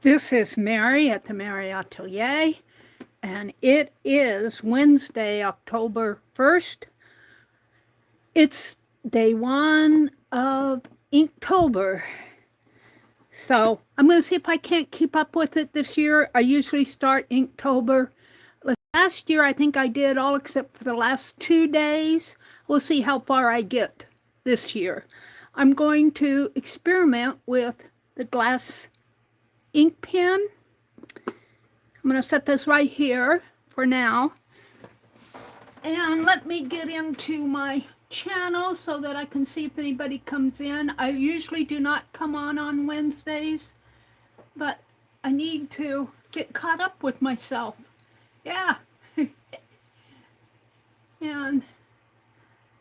This is Meri at the Meri Atelier, and it is Wednesday, October 1st. It's day one of Inktober. So I'm going to see if I can't keep up with it this year. I usually start Inktober. Last year, I think I did all except for the last 2 days. We'll see how far I get this year. I'm going to experiment with the glass ink pen. I'm going to set this right here for now. And let me get into my channel so that I can see if anybody comes in. I usually do not come on Wednesdays, but I need to get caught up with myself. Yeah. And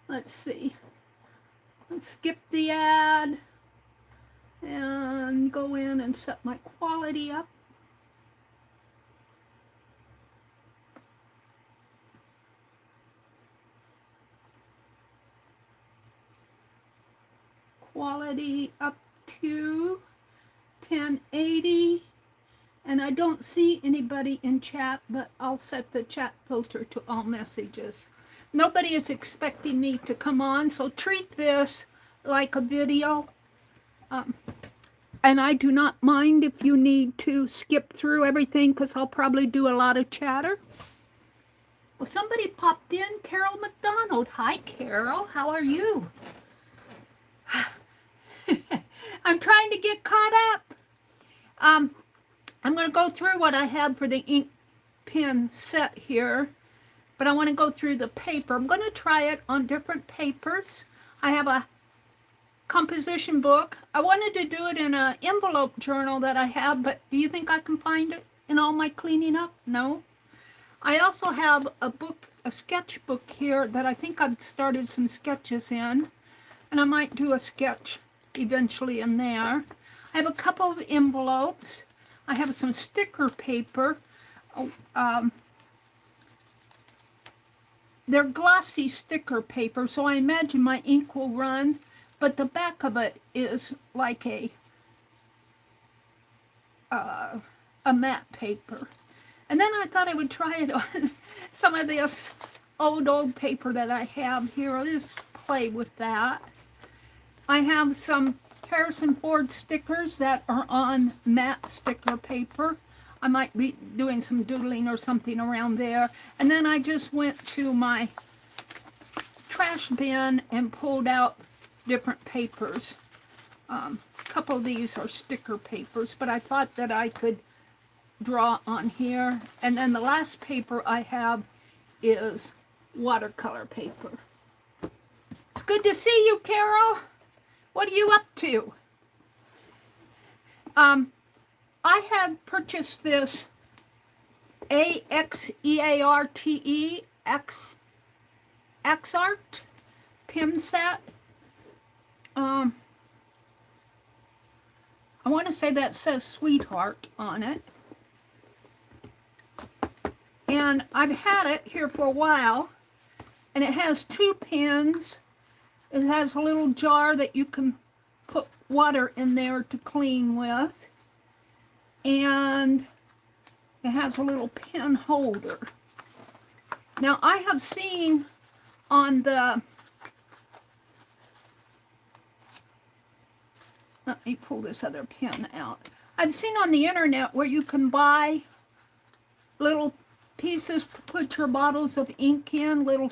let's see. Let's skip the ad and go in and set my quality up. Quality up to 1080, and I don't see anybody in chat, but I'll set the chat filter to all messages. Nobody is expecting me to come on, so treat this like a video. And I do not mind if you need to skip through everything, because I'll probably do a lot of chatter. Well, somebody popped in, Carol McDonald. Hi, Carol. How are you? I'm trying to get caught up. I'm going to go through what I have for the ink pen set here, but I want to go through the paper. I'm going to try it on different papers. I have a composition book. I wanted to do it in an envelope journal that I have, but do you think I can find it in all my cleaning up? No. I also have a book, a sketchbook here that I think I've started some sketches in, and I might do a sketch eventually in there. I have a couple of envelopes. I have some sticker paper. They're glossy sticker paper, so I imagine my ink will run, but the back of it is like a matte paper. And then I thought I would try it on some of this old paper that I have here. I'll just play with that. I have some Harrison Ford stickers that are on matte sticker paper. I might be doing some doodling or something around there. And then I just went to my trash bin and pulled out different papers. A couple of these are sticker papers, but I thought that I could draw on here. And then the last paper I have is watercolor paper. It's good to see you, Carol. What are you up to? I had purchased this AXEARTE X-Art pen set. I want to say that says Sweetheart on it. And I've had it here for a while, and it has 2 pens. It has a little jar that you can put water in there to clean with. And it has a little pen holder. Now, I have seen on the... Let me pull this other pen out. I've seen on the internet where you can buy little pieces to put your bottles of ink in, little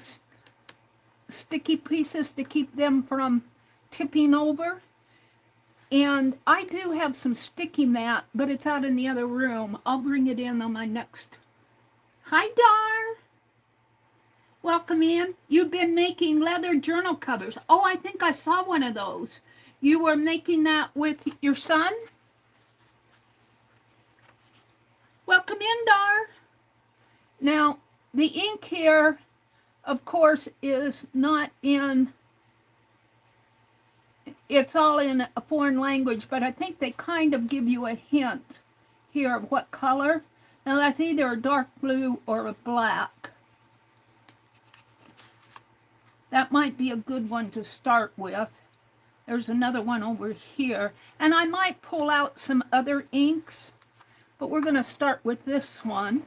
sticky pieces to keep them from tipping over. And I do have some sticky mat, but it's out in the other room. I'll bring it in on my next. Hi, Dar. Welcome in. You've been making leather journal covers. Oh, I think I saw one of those. You were making that with your son? Welcome in, Dar. Now, the ink here, of course, is not in, it's all in a foreign language, but I think they kind of give you a hint here of what color. Now, that's either a dark blue or a black. That might be a good one to start with. There's another one over here. And I might pull out some other inks but we're going to start with this one.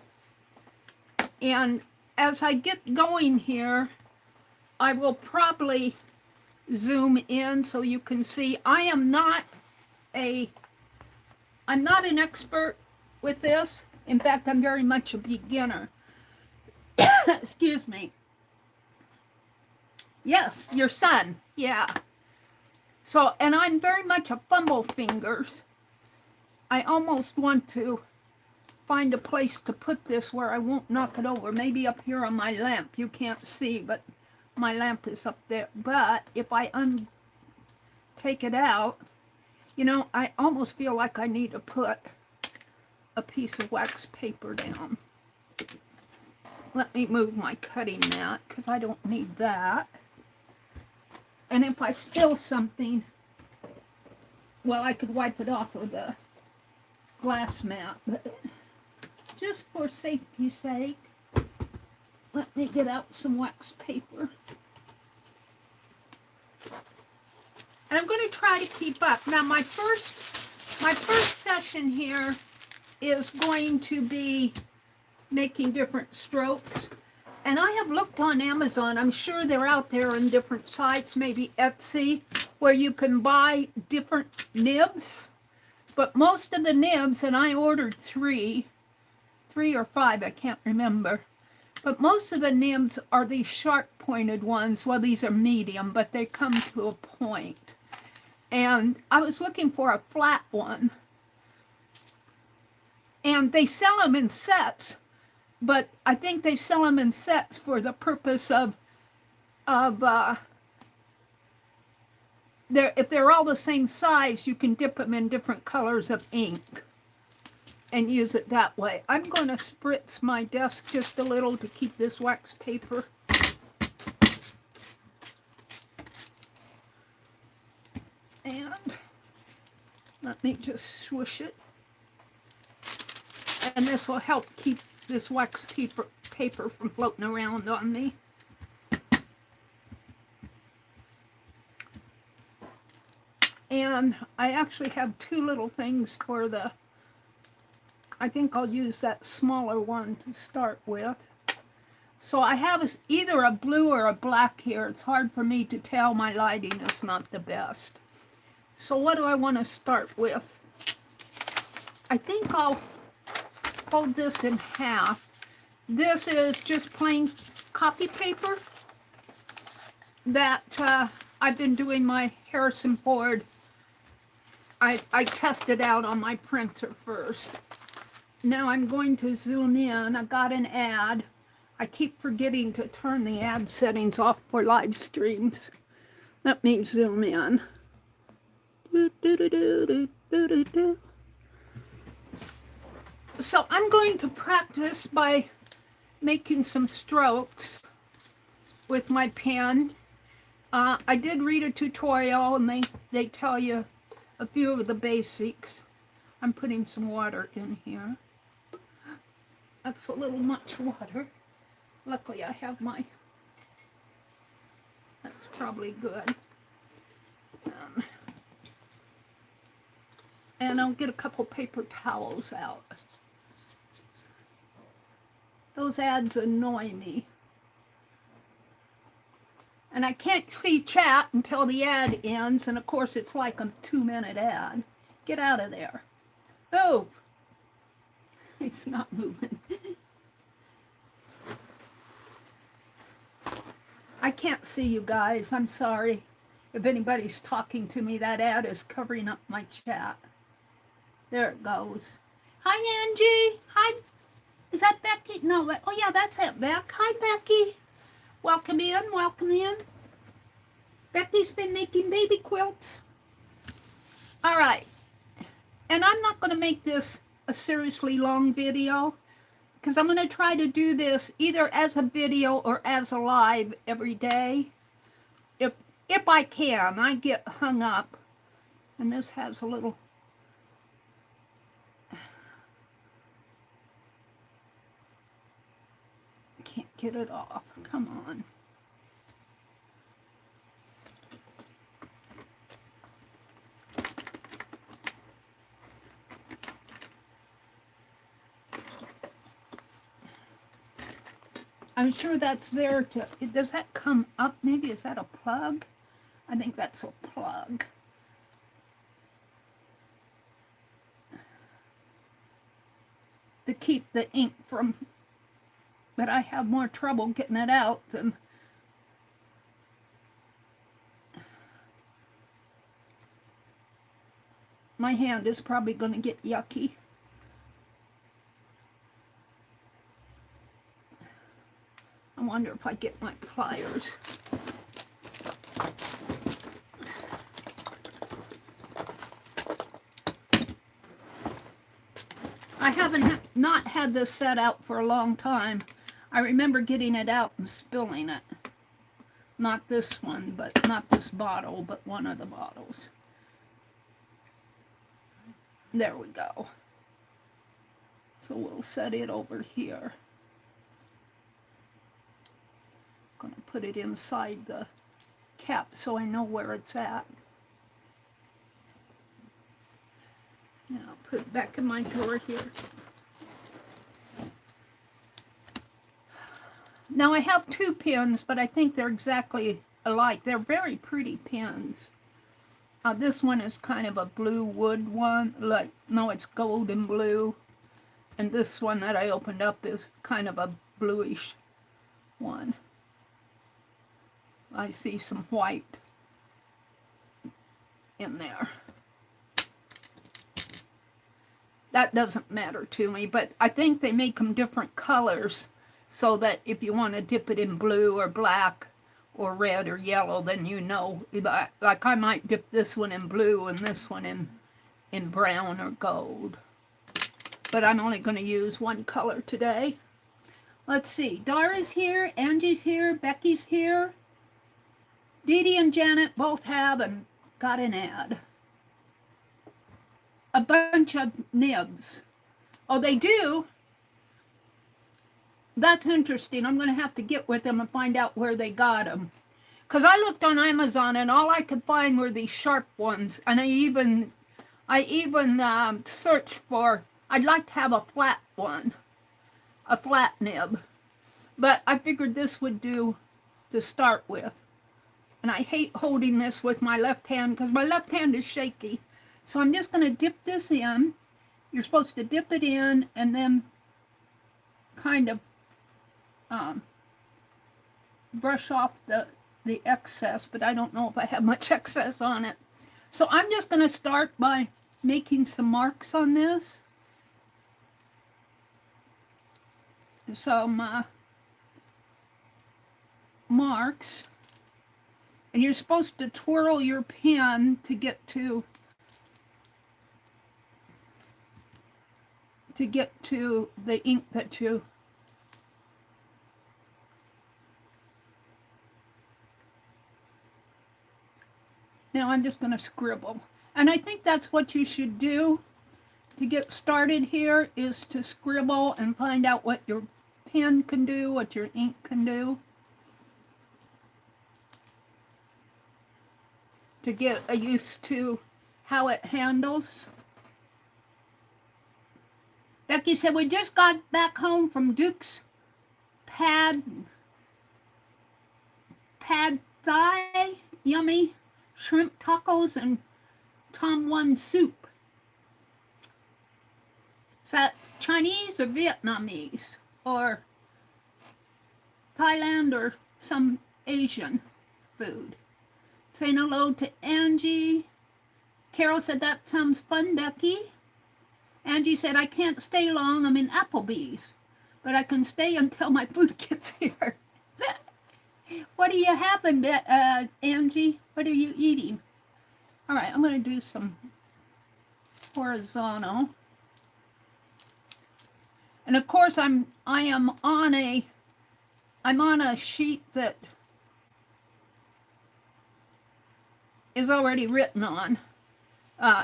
And as I get going here, I will probably zoom in so you can see. I'm not an expert with this. In fact, I'm very much a beginner. Excuse me. Yes, your son. Yeah. So, and I'm very much a fumble fingers. I almost want to find a place to put this where I won't knock it over. Maybe up here on my lamp. You can't see, but my lamp is up there. But if I take it out, you know, I almost feel like I need to put a piece of wax paper down. Let me move my cutting mat because I don't need that. And if I spill something, well, I could wipe it off with a glass mat, but just for safety's sake, let me get out some wax paper. And I'm going to try to keep up. Now, my first session here is going to be making different strokes. And I have looked on Amazon. I'm sure they're out there in different sites, maybe Etsy, where you can buy different nibs. But most of the nibs, and I ordered three or five, I can't remember. But most of the nibs are these sharp-pointed ones. Well, these are medium, but they come to a point. And I was looking for a flat one. And they sell them in sets. But I think they sell them in sets for the purpose of if they're all the same size, you can dip them in different colors of ink and use it that way. I'm going to spritz my desk just a little to keep this wax paper. And let me just swoosh it. And this will help keep this wax paper from floating around on me. And I actually have two little things for the, I think I'll use that smaller one to start with. So I have either a blue or a black here. It's hard for me to tell. My lighting is not the best. So what do I want to start with? I think I'll fold this in half. This is just plain copy paper that I've been doing my Harrison Ford. I tested out on my printer first. Now I'm going to zoom in. I got an ad. I keep forgetting to turn the ad settings off for live streams. Let me zoom in. So I'm going to practice by making some strokes with my pen. I did read a tutorial and they tell you a few of the basics. I'm putting some water in here. That's a little much water. Luckily I have that's probably good. And I'll get a couple paper towels out. Those ads annoy me. And I can't see chat until the ad ends, and of course it's like a 2-minute ad. Get out of there. Move. It's not moving. I can't see you guys. I'm sorry. If anybody's talking to me, that ad is covering up my chat. There it goes. Hi, Angie. Hi. Is that Becky? No, oh yeah, that's it, Beck. Hi, Becky. Welcome in, welcome in. Becky's been making baby quilts. All right. And I'm not going to make this a seriously long video because I'm going to try to do this either as a video or as a live every day. If I can. I get hung up. And this has a little... Can't get it off. Come on. I'm sure that's there to, does that come up? Maybe is that a plug? I think that's a plug. To keep the ink from, but I have more trouble getting it out than my hand is probably going to get yucky. I wonder if I get my pliers. I haven't not had this set out for a long time. I remember getting it out and spilling it. Not this one, but not this bottle, but one of the bottles. There we go. So we'll set it over here. I'm going to put it inside the cap so I know where it's at. Now I'll put it back in my drawer here. Now I have two pens, but I think they're exactly alike. They're very pretty pens. This one is kind of a blue wood one, like, no, it's gold and blue. And this one that I opened up is kind of a bluish one. I see some white in there. That doesn't matter to me, but I think they make them different colors so that if you want to dip it in blue or black or red or yellow, then you know, like I might dip this one in blue and this one in brown or gold. But I'm only going to use one color today. Let's see, Dara's here, Angie's here, Becky's here. Dee Dee and Janet both have and got an ad. A bunch of nibs. Oh, they do? That's interesting. I'm going to have to get with them and find out where they got them. Because I looked on Amazon and all I could find were these sharp ones. And I even searched for, I'd like to have a flat one. A flat nib. But I figured this would do to start with. And I hate holding this with my left hand because my left hand is shaky. So I'm just going to dip this in. You're supposed to dip it in and then kind of brush off the excess, but I don't know if I have much excess on it. So I'm just going to start by making some marks on this. Some marks. And you're supposed to twirl your pen to get to the ink that you now I'm just going to scribble, and I think that's what you should do to get started here, is to scribble and find out what your pen can do, what your ink can do, to get used to how it handles. Becky said, we just got back home from Duke's Pad Thai, yummy shrimp tacos and Tom Yum soup. Is that Chinese or Vietnamese or Thailand or some Asian food? Saying hello to Angie. Carol said, that sounds fun, Becky. Angie said, I can't stay long. I'm in Applebee's, but I can stay until my food gets here. What are you having, Angie? What are you eating? All right, I'm going to do some horizontal. And of course, I'm on a sheet that is already written on.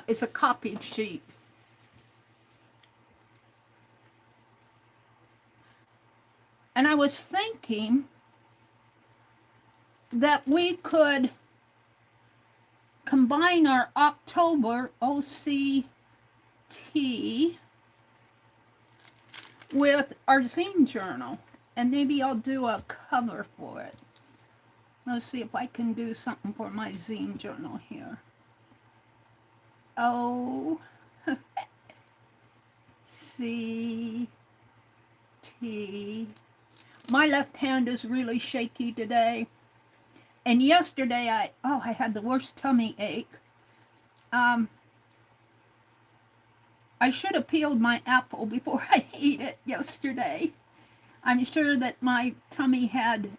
It's a copied sheet. And I was thinking that we could combine our October OCT with our zine journal. And maybe I'll do a cover for it. Let's see if I can do something for my zine journal here. O C T. My left hand is really shaky today. And yesterday I had the worst tummy ache. I should have peeled my apple before I ate it yesterday. I'm sure that my tummy had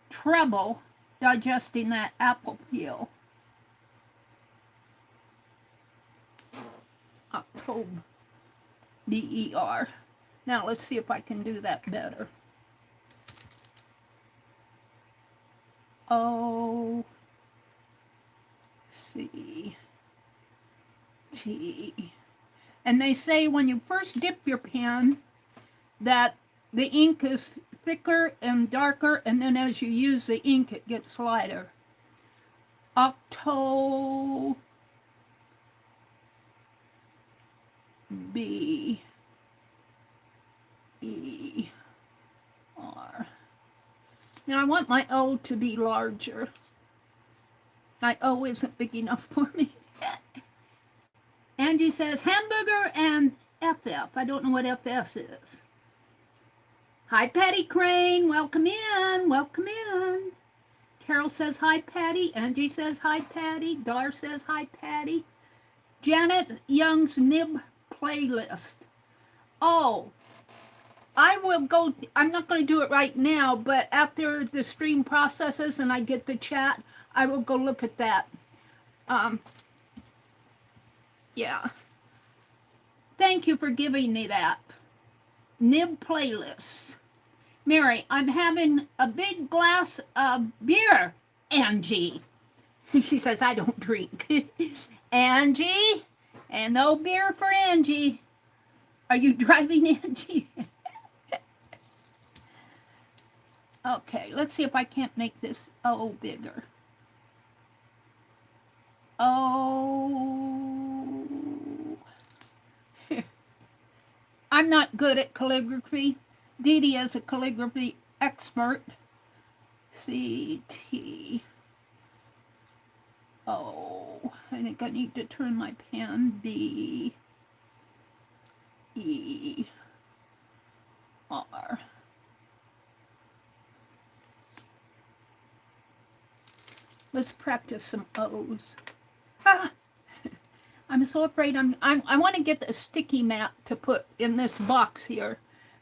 trouble digesting that apple peel. October, B-E-R. Now let's see if I can do that better. O C T. And they say when you first dip your pen that the ink is thicker and darker, and then as you use the ink it gets lighter. Octo B E R. Now I want my O to be larger. My O isn't big enough for me. Angie says hamburger and FF. I don't know what FS is. Hi, Patty Crane. Welcome in. Welcome in. Carol says hi, Patty. Angie says hi, Patty. Dar says hi, Patty. Janet Young's nib playlist. Oh, I will go. I'm not going to do it right now, but after the stream processes and I get the chat, I will go look at that. Yeah. Thank you for giving me that. Nib playlists. Mary, I'm having a big glass of beer, Angie. She says, I don't drink. Angie, and no beer for Angie. Are you driving, Angie? Okay, let's see if I can't make this O bigger. Oh. I'm not good at calligraphy. Dee Dee is a calligraphy expert. C-T. O. I think I need to turn my pen. B. E. R. Let's practice some O's. Ah! I'm so afraid I want to get a sticky mat to put in this box here.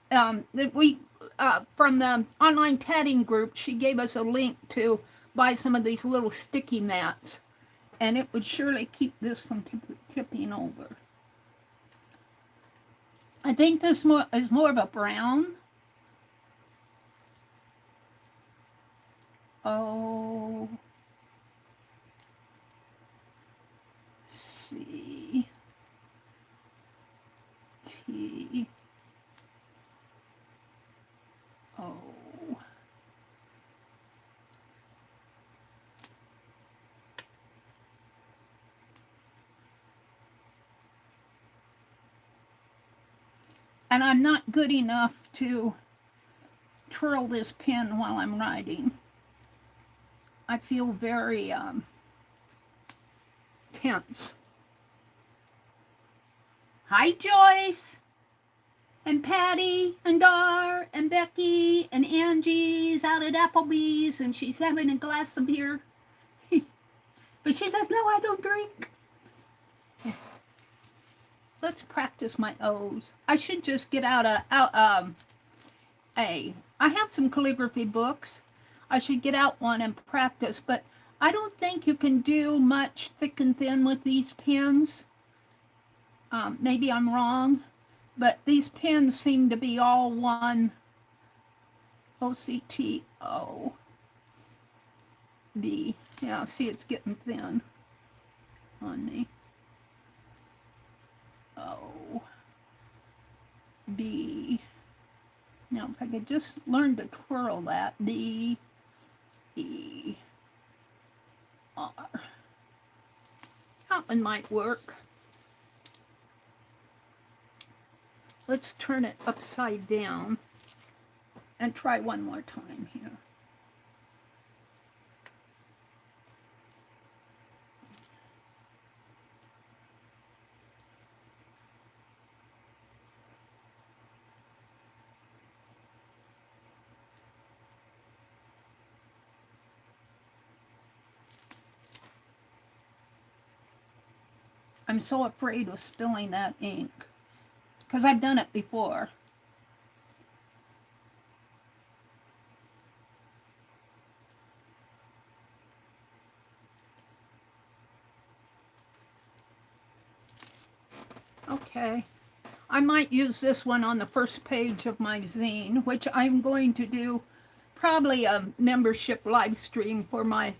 From the online tatting group, she gave us a link to buy some of these little sticky mats, and it would surely keep this from tipping over. I think this is more of a brown. O. C. T. O. And I'm not good enough to twirl this pen while I'm writing. I feel very tense. Hi, Joyce, and Patty, and Dar, and Becky, and Angie's out at Applebee's, and she's having a glass of beer. But she says, no, I don't drink. Let's practice my O's. I should just get out I have some calligraphy books. I should get out one and practice, but I don't think you can do much thick and thin with these pens. Maybe I'm wrong, but these pens seem to be all one. O-C-T-O. B. Yeah, see, it's getting thin on me. O. B. Now, if I could just learn to twirl that. D. E. R. That one might work. Let's turn it upside down. and try one more time here. I'm so afraid of spilling that ink because I've done it before. Okay, I might use this one on the first page of my zine, which I'm going to do probably a membership live stream for my,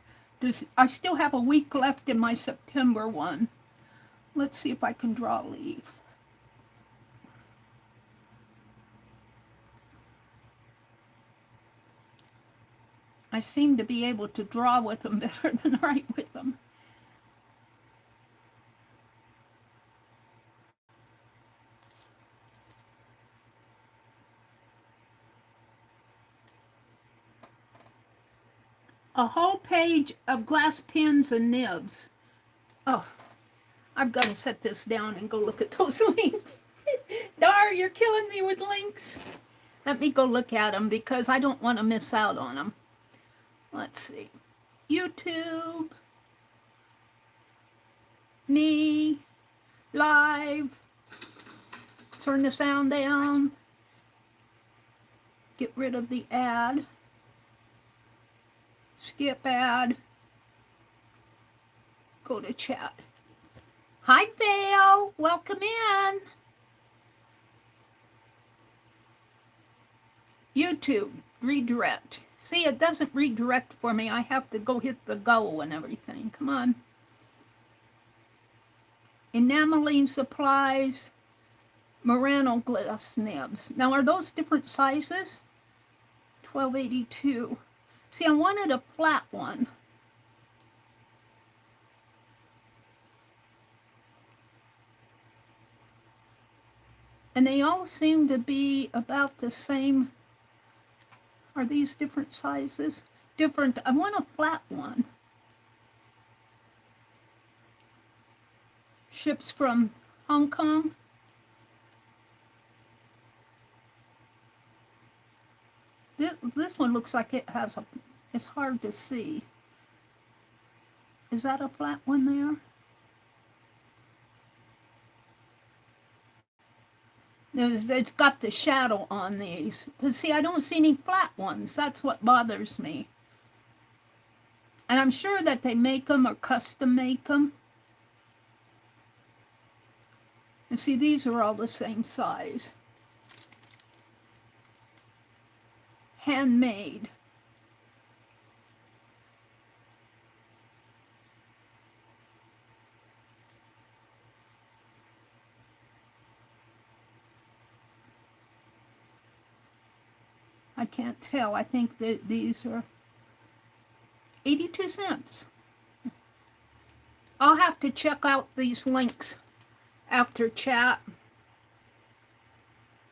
I still have a week left in my September one. Let's see if I can draw a leaf. I seem to be able to draw with them better than write with them. A whole page of glass pins and nibs. Oh, I've got to set this down and go look at those links. Dar, you're killing me with links. Let me go look at them because I don't want to miss out on them. Let's see. YouTube. Me. Live. Turn the sound down. Get rid of the ad. Skip ad. Go to chat. Hi, Theo. Welcome in. YouTube, redirect. See, it doesn't redirect for me. I have to go hit the go and everything. Come on. Enameling supplies, Murano glass nibs. Now, are those different sizes? 1282. See, I wanted a flat one. And they all seem to be about the same. Are these different sizes? Different. I want a flat one. Ships from Hong Kong. This one looks like it has a, it's hard to see. Is that a flat one there? It's got the shadow on these. But see, I don't see any flat ones. That's what bothers me. And I'm sure that they make them or custom make them. And see, these are all the same size. Handmade. I can't tell. I think that these are 82 cents. I'll have to check out these links after chat.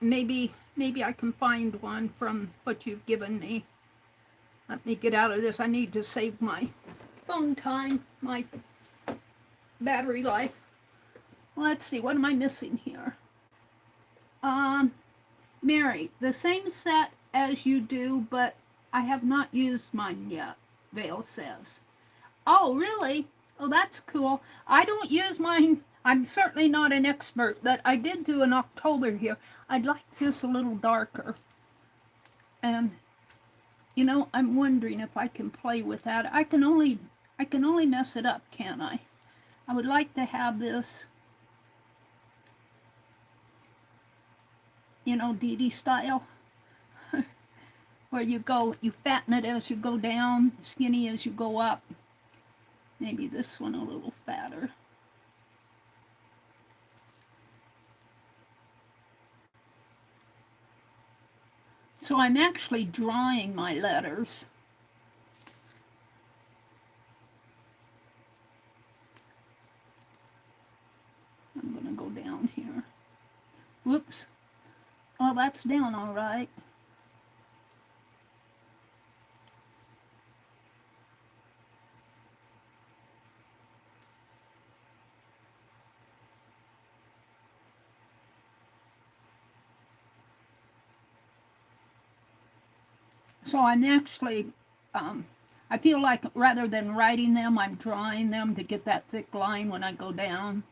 Maybe I can find one from what you've given me. Let me get out of this. I need to save my phone time, my battery life. Let's see, what am I missing here? Mary, the same set as you do, but I have not used mine yet, Vale says. Oh, really? Oh, that's cool. I don't use mine. I'm certainly not an expert, but I did do in October here. I'd like this a little darker. And, you know, I'm wondering if I can play with that. I can only mess it up, can't I? I would like to have this, you know, Dee Dee style. Where you fatten it as you go down, skinny as you go up. Maybe this one a little fatter. So I'm actually drawing my letters. I'm going to go down here. Whoops. Oh, that's down all right. So I'm actually, I feel like rather than writing them, I'm drawing them to get that thick line when I go down.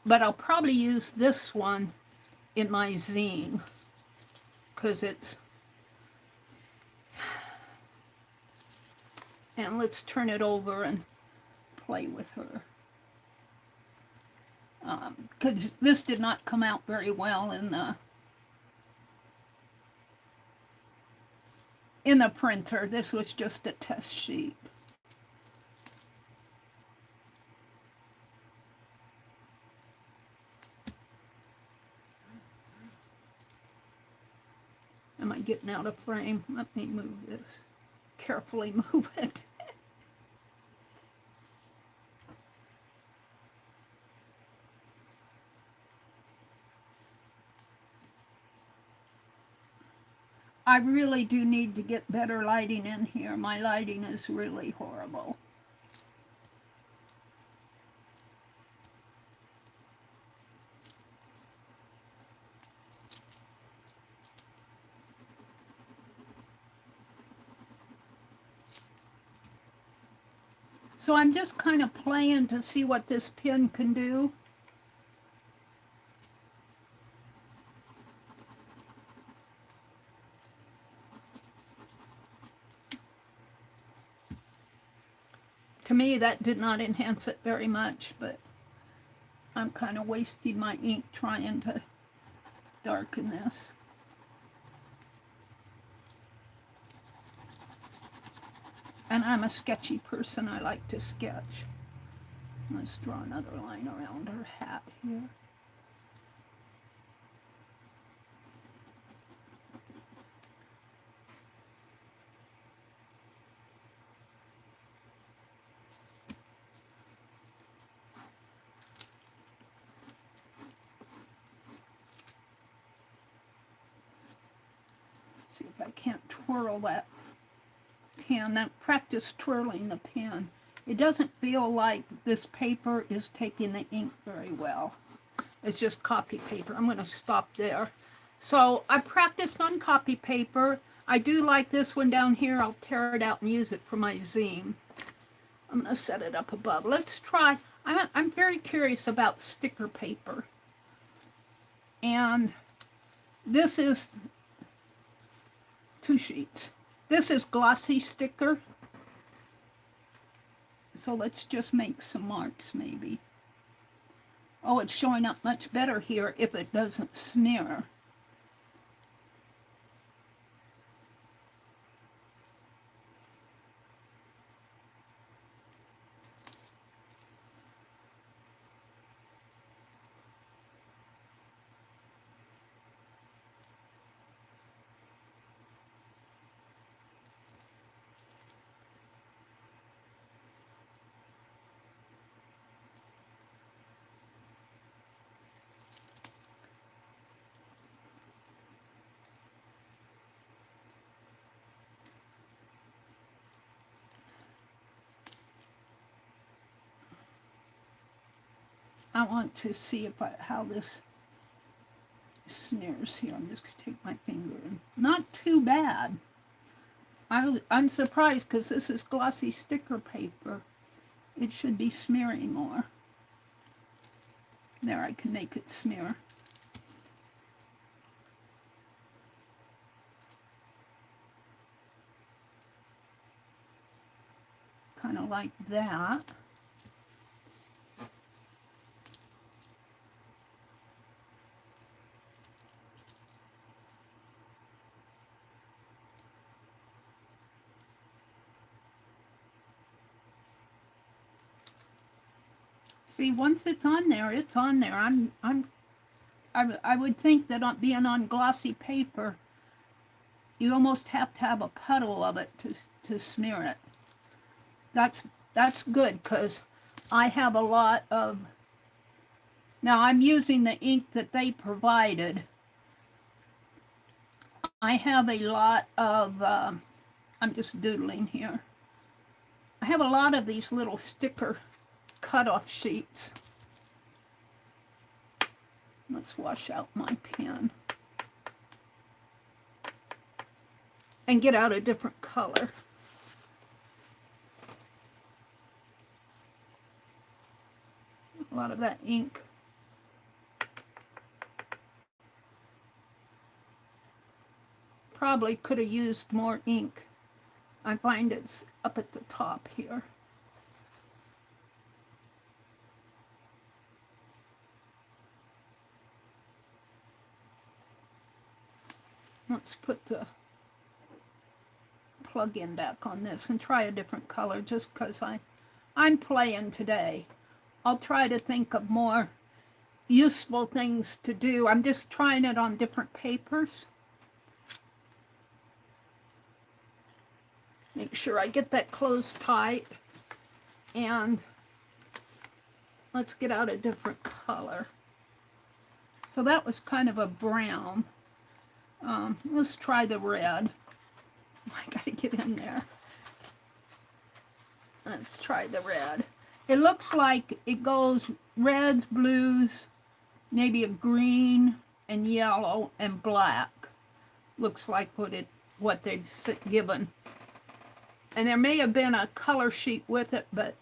But I'll probably use this one in my zine because it's, and let's turn it over and play with her. Because this did not come out very well in the printer. This was just a test sheet. Am I getting out of frame? Let me move this. Carefully move it. I really do need to get better lighting in here. My lighting is really horrible. So I'm just kind of playing to see what this pen can do. To me, that did not enhance it very much, but I'm kind of wasting my ink trying to darken this. And I'm a sketchy person. I like to sketch. Let's draw another line around her hat here. See if I can't twirl that pen. That practice twirling the pen. It doesn't feel like this paper is taking the ink very well. It's just copy paper. I'm going to stop there. So I practiced on copy paper. I do like this one down here. I'll tear it out and use it for my zine. I'm going to set it up above. Let's try. I'm very curious about sticker paper. And this is 2 sheets. This is glossy sticker. So let's just make some marks maybe. Oh, it's showing up much better here if it doesn't smear. I want to see if how this smears here. I'm just going to take my finger in. Not too bad. I'm surprised because this is glossy sticker paper. It should be smearing more. There, I can make it smear. Kind of like that. See, once it's on there, it's on there. I would think that being on glossy paper, you almost have to have a puddle of it to smear it. That's good because I have a lot of. Now I'm using the ink that they provided. I have a lot of. I'm just doodling here. I have a lot of these little sticker cut-off sheets. Let's wash out my pen. and get out a different color. A lot of that ink. Probably could have used more ink. I find it's up at the top here. Let's put the plug-in back on this and try a different color just because I'm playing today. I'll try to think of more useful things to do. I'm just trying it on different papers. Make sure I get that closed tight. And let's get out a different color. So that was kind of a brown. Let's try the red. I gotta get in there. Let's try the red. It looks like it goes reds, blues, maybe a green and yellow and black. Looks like what they've given. And there may have been a color sheet with it, but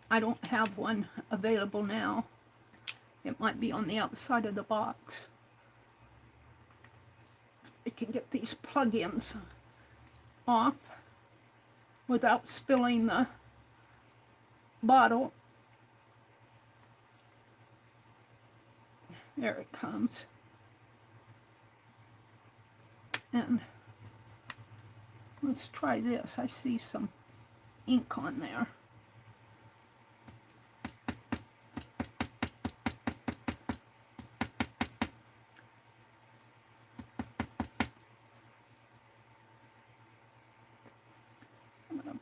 I don't have one available now. It might be on the outside of the box. I can get these plug-ins off without spilling the bottle. There it comes. And let's try this. I see some ink on there.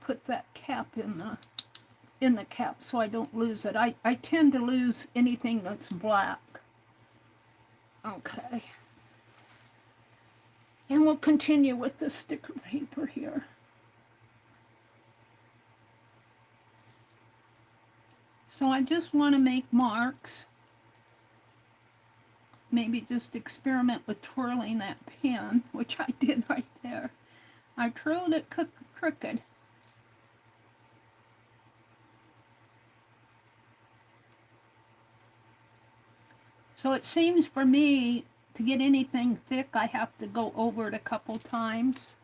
Put that cap in the cap so I don't lose it. I tend to lose anything that's black. Okay. And we'll continue with the sticker paper here. So I just want to make marks. Maybe just experiment with twirling that pen, which I did right there. I twirled it crooked. So it seems for me, to get anything thick, I have to go over it a couple times.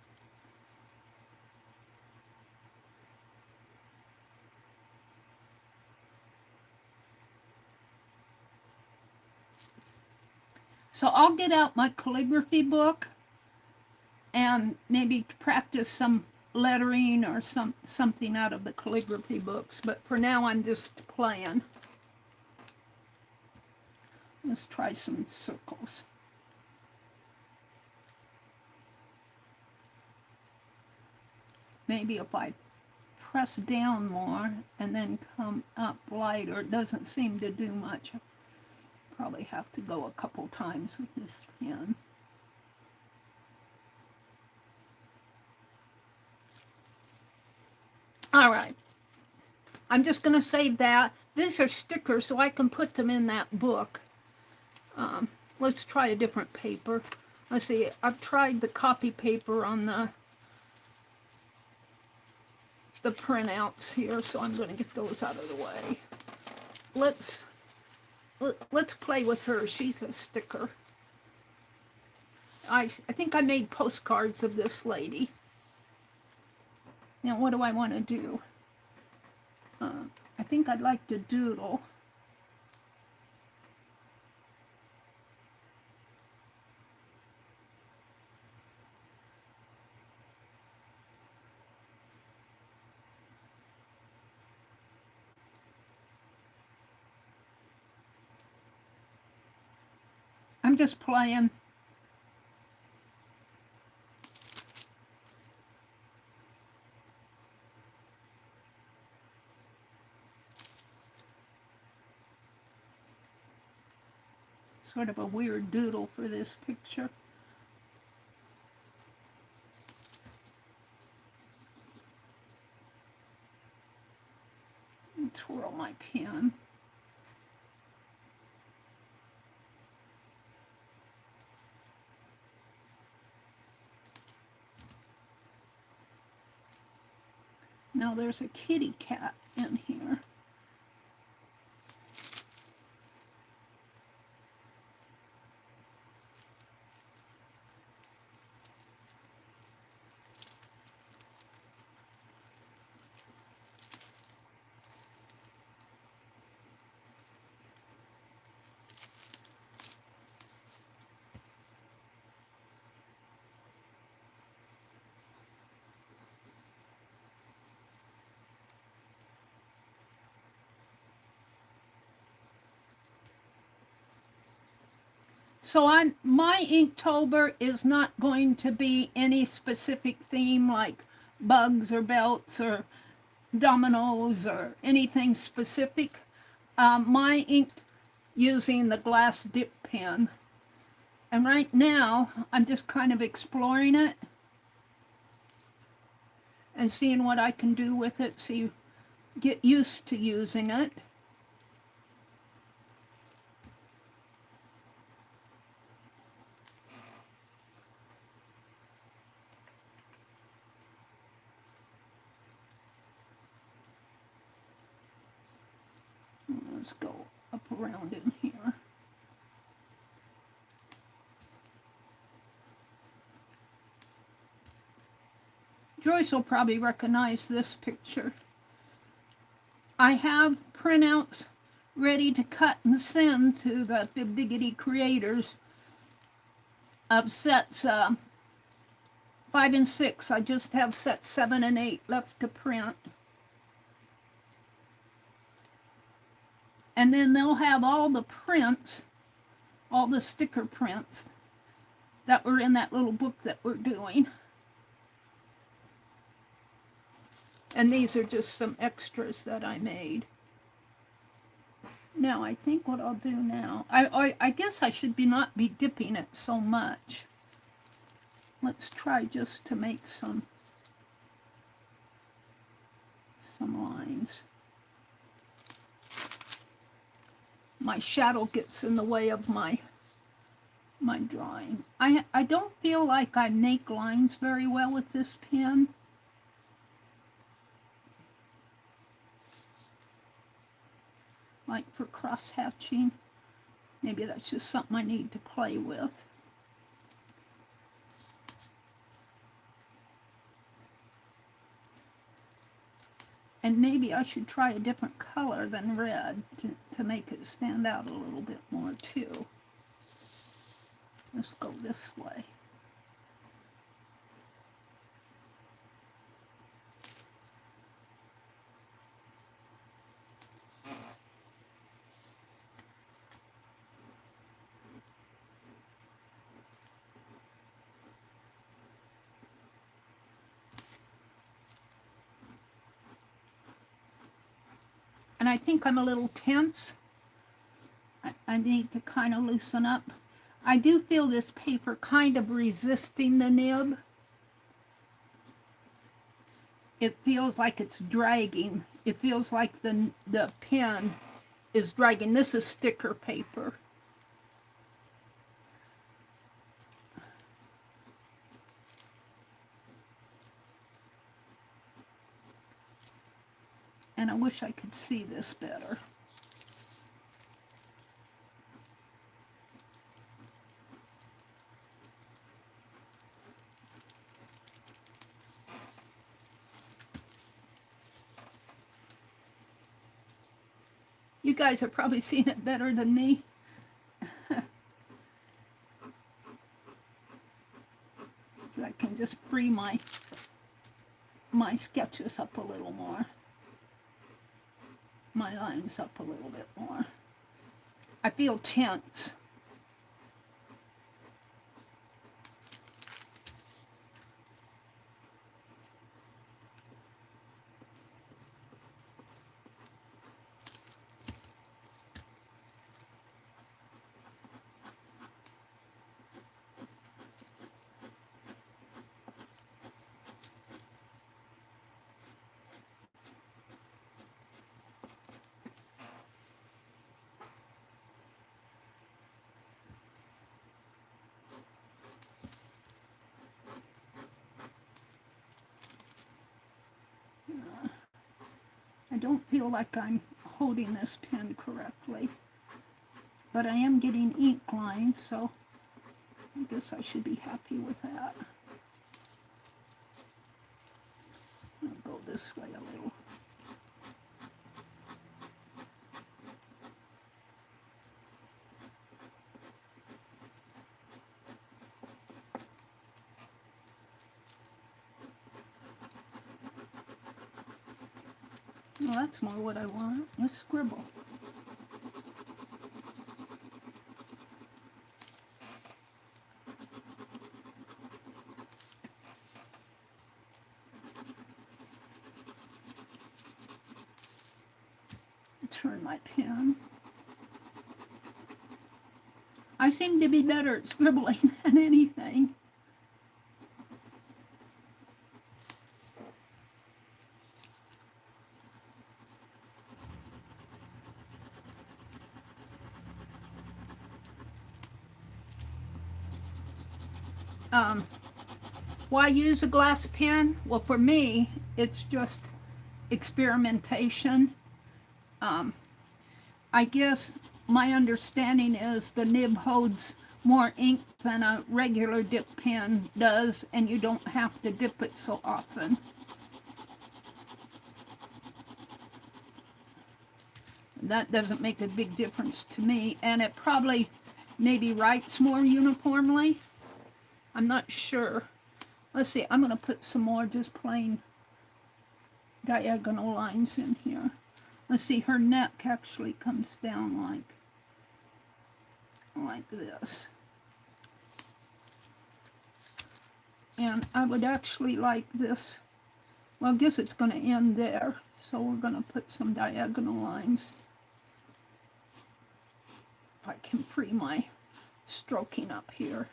So I'll get out my calligraphy book and maybe practice some lettering or something out of the calligraphy books. But for now, I'm just playing. Let's try some circles. Maybe if I press down more and then come up lighter, it doesn't seem to do much. Probably have to go a couple times with this pen. All right. I'm just going to save that. These are stickers, so I can put them in that book. Let's try a different paper. Let's see, I've tried the copy paper on the printouts here, so I'm going to get those out of the way. Let's play with her. She's a sticker. I think I made postcards of this lady. Now, what do I want to do? I think I'd like to doodle. I'm just playing. Sort of a weird doodle for this picture. Twirl my pen. Now there's a kitty cat in here. So my Inktober is not going to be any specific theme like bugs or belts or dominoes or anything specific. My ink using the glass dip pen. And right now, I'm just kind of exploring it and seeing what I can do with it, get used to using it. Let's go up around in here. Joyce will probably recognize this picture. I have printouts ready to cut and send to the Fib Diggity creators of sets 5 and 6. I just have sets 7 and 8 left to print. And then they'll have all the prints, all the sticker prints that were in that little book that we're doing. And these are just some extras that I made. Now, I think what I'll do now, I guess I should not be dipping it so much. Let's try just to make some lines. My shadow gets in the way of my drawing. I don't feel like I make lines very well with this pen. Like for cross hatching. Maybe that's just something I need to play with. And maybe I should try a different color than red to make it stand out a little bit more too. Let's go this way. And I think I'm a little tense. I need to kind of loosen up. I do feel this paper kind of resisting the nib. It feels like it's dragging. It feels like the pen is dragging. This is sticker paper. And I wish I could see this better. You guys are probably seeing it better than me. If I can just free my sketches up a little more. My lines up a little bit more. I feel tense. I don't feel like I'm holding this pen correctly, but I am getting ink lines, so I guess I should be happy with that. I'll go this way a little. Well, that's more what I want. Let's scribble. Turn my pen. I seem to be better at scribbling than anything. Why use a glass pen? Well, for me, it's just experimentation. I guess my understanding is the nib holds more ink than a regular dip pen does, and you don't have to dip it so often. That doesn't make a big difference to me, and it probably maybe writes more uniformly. I'm not sure. Let's see, I'm going to put some more just plain diagonal lines in here. Let's see, her neck actually comes down like this. And I would actually like this. Well, I guess it's going to end there, so we're going to put some diagonal lines. If I can free my stroking up here.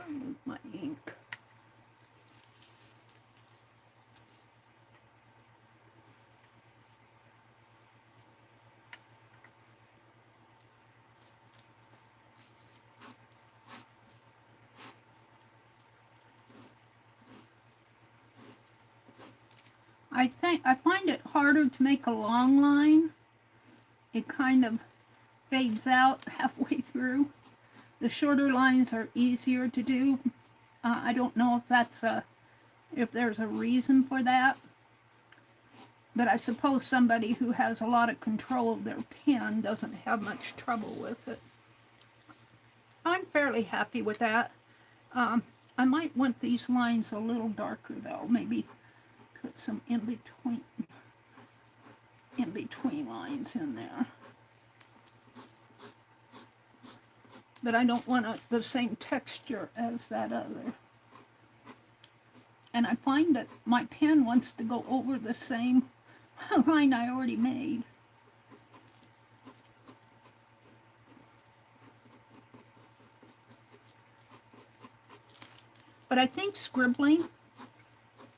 Move my ink. I find it harder to make a long line. It kind of fades out halfway through. The shorter lines are easier to do. I don't know if there's a reason for that, but I suppose somebody who has a lot of control of their pen doesn't have much trouble with it. I'm fairly happy with that. I might want these lines a little darker though. Maybe put some in between lines in there. But I don't want the same texture as that other. And I find that my pen wants to go over the same line I already made. But I think scribbling,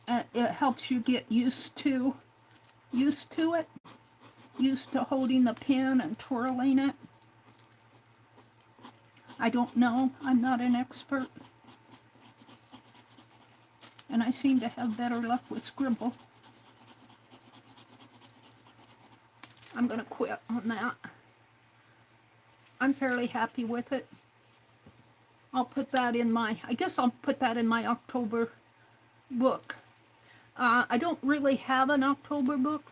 it helps you get used to it, used to holding the pen and twirling it. I don't know. I'm not an expert. And I seem to have better luck with scribble. I'm going to quit on that. I'm fairly happy with it. I'll put that in I guess I'll put that in my October book. I don't really have an October book.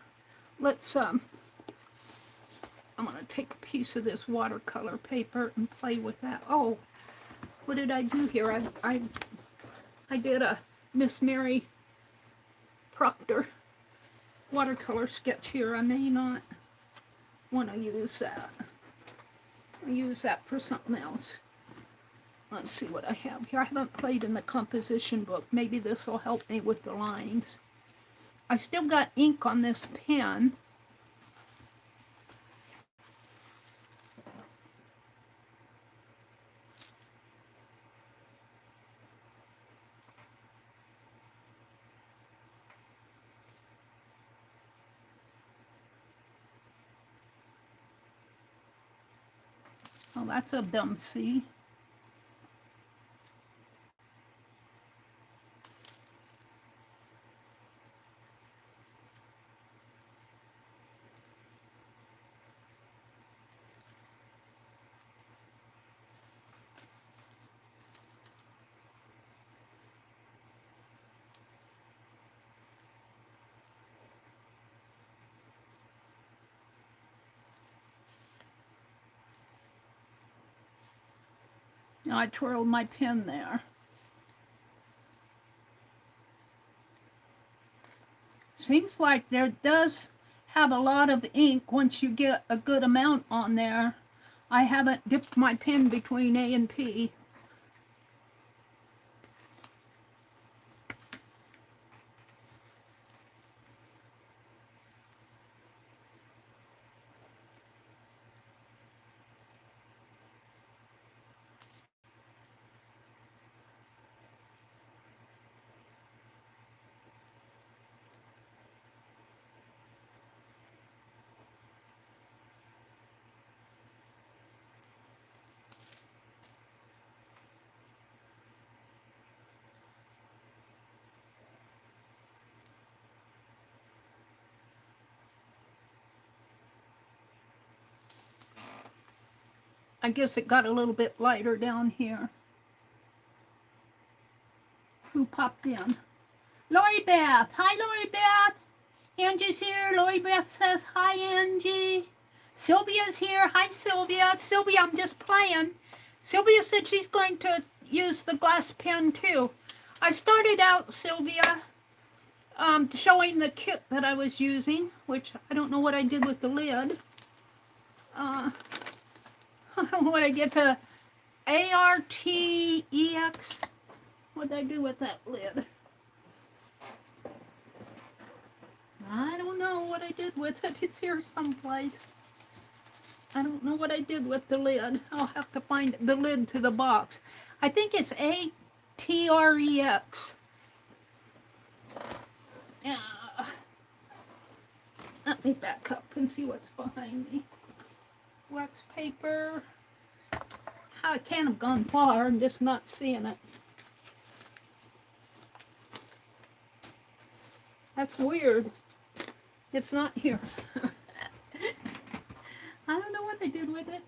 I'm going to take a piece of this watercolor paper and play with that. Oh, what did I do here? I did a Miss Mary Proctor watercolor sketch here. I may not want to use that. I'll use that for something else. Let's see what I have here. I haven't played in the composition book. Maybe this will help me with the lines. I still got ink on this pen. Oh, that's a dumb C. Now I twirled my pen there. Seems like there does have a lot of ink once you get a good amount on there. I haven't dipped my pen between A and P. I guess it got a little bit lighter down here. Who popped in? Lori Beth. Hi, Lori Beth. Angie's here. Lori Beth says, hi, Angie. Sylvia's here. Hi, Sylvia. Sylvia, I'm just playing. Sylvia said she's going to use the glass pen, too. I started out, Sylvia, showing the kit that I was using, which I don't know what I did with the lid. When I get to ARTEX, what did I do with that lid? I don't know what I did with it. It's here someplace. I don't know what I did with the lid. I'll have to find the lid to the box. I think it's ATREX. Yeah. Let me back up and see what's behind me. Wax paper. I can't have gone far. I'm just not seeing it. That's weird. It's not here. I don't know what I did with it.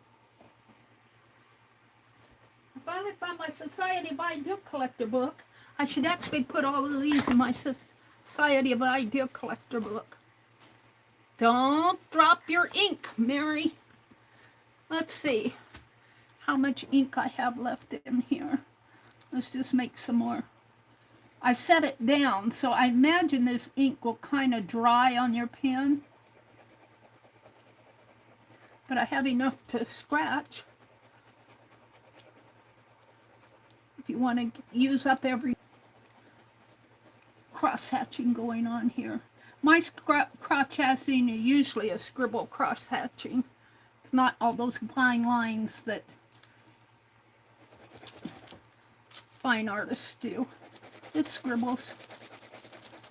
I finally found my Society of Ideal Collector book. I should actually put all of these in my Society of Ideal Collector book. Don't drop your ink, Mary. Let's see how much ink I have left in here. Let's just make some more. I set it down, so I imagine this ink will kind of dry on your pen. But I have enough to scratch. If you want to use up every cross-hatching going on here. My cross-hatching is usually a scribble cross-hatching. It's not all those fine lines that fine artists do. It's scribbles.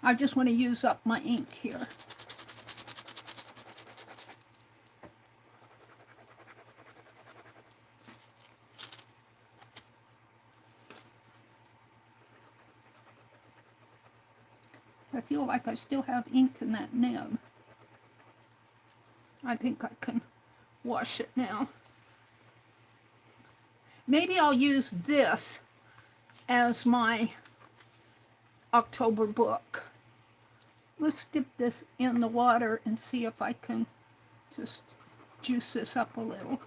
I just want to use up my ink here. I feel like I still have ink in that nib. I think I can wash it now. Maybe I'll use this as my October book. Let's dip this in the water and see if I can just juice this up a little.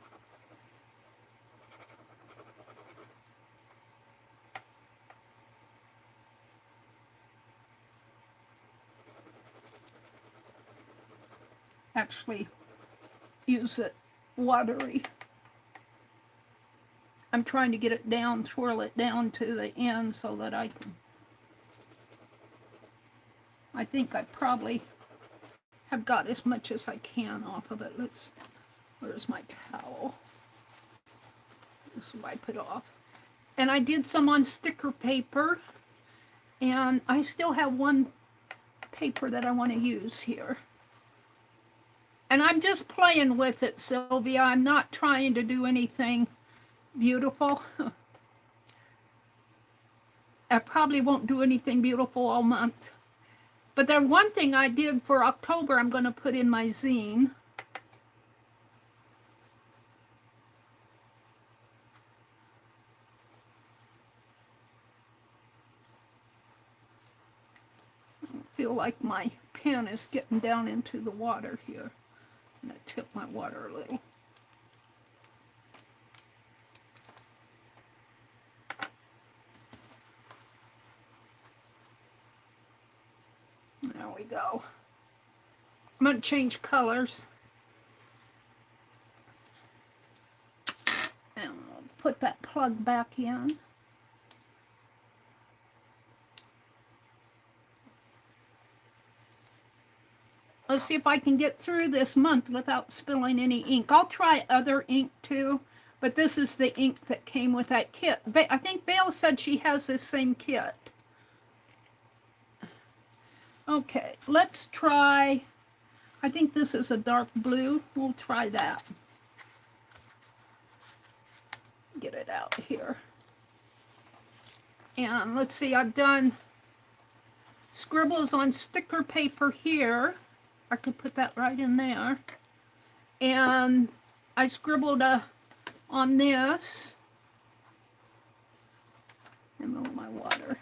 Actually use it watery. I'm trying to get it down, twirl it down to the end so that I can. I think I probably have got as much as I can off of it. Where's my towel? Just wipe it off. And I did some on sticker paper, and I still have one paper that I want to use here. And I'm just playing with it, Sylvia. I'm not trying to do anything beautiful. I probably won't do anything beautiful all month. But there's one thing I did for October I'm going to put in my zine. I feel like my pen is getting down into the water here. I'm going to tip my water a little. There we go. I'm going to change colors. And I'll put that plug back in. Let's see if I can get through this month without spilling any ink. I'll try other ink too, but this is the ink that came with that kit. I think Vale said she has this same kit. Okay, let's try, I think this is a dark blue. We'll try that. Get it out here. And let's see, I've done scribbles on sticker paper here. I could put that right in there. And I scribbled on this. And move my water.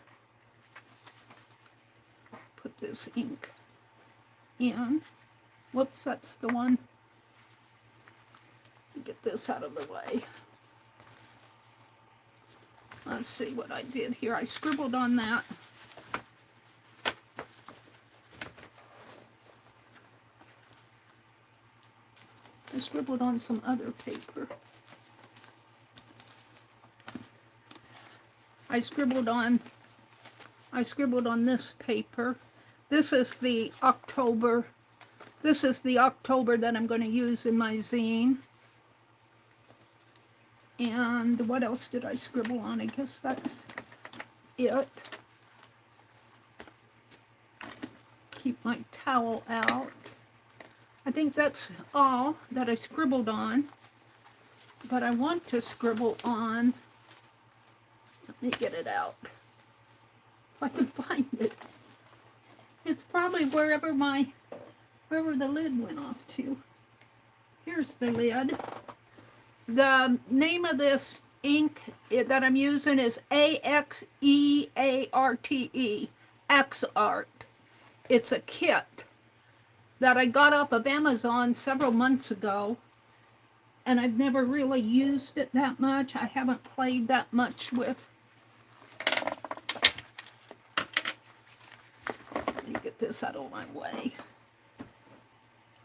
Put this ink in. Whoops, that's the one. Get this out of the way. Let's see what I did here. I scribbled on that. I scribbled on some other paper. I scribbled on this paper. This is the October. This is the October that I'm going to use in my zine. And what else did I scribble on? I guess that's it. Keep my towel out. I think that's all that I scribbled on, but I want to scribble on, let me get it out, if I can find it. It's probably wherever the lid went off to. Here's the lid. The name of this ink that I'm using is AXEARTE, X-Art. It's a kit that I got off of Amazon several months ago, and I've never really used it that much. I haven't played that much with. Let me get this out of my way.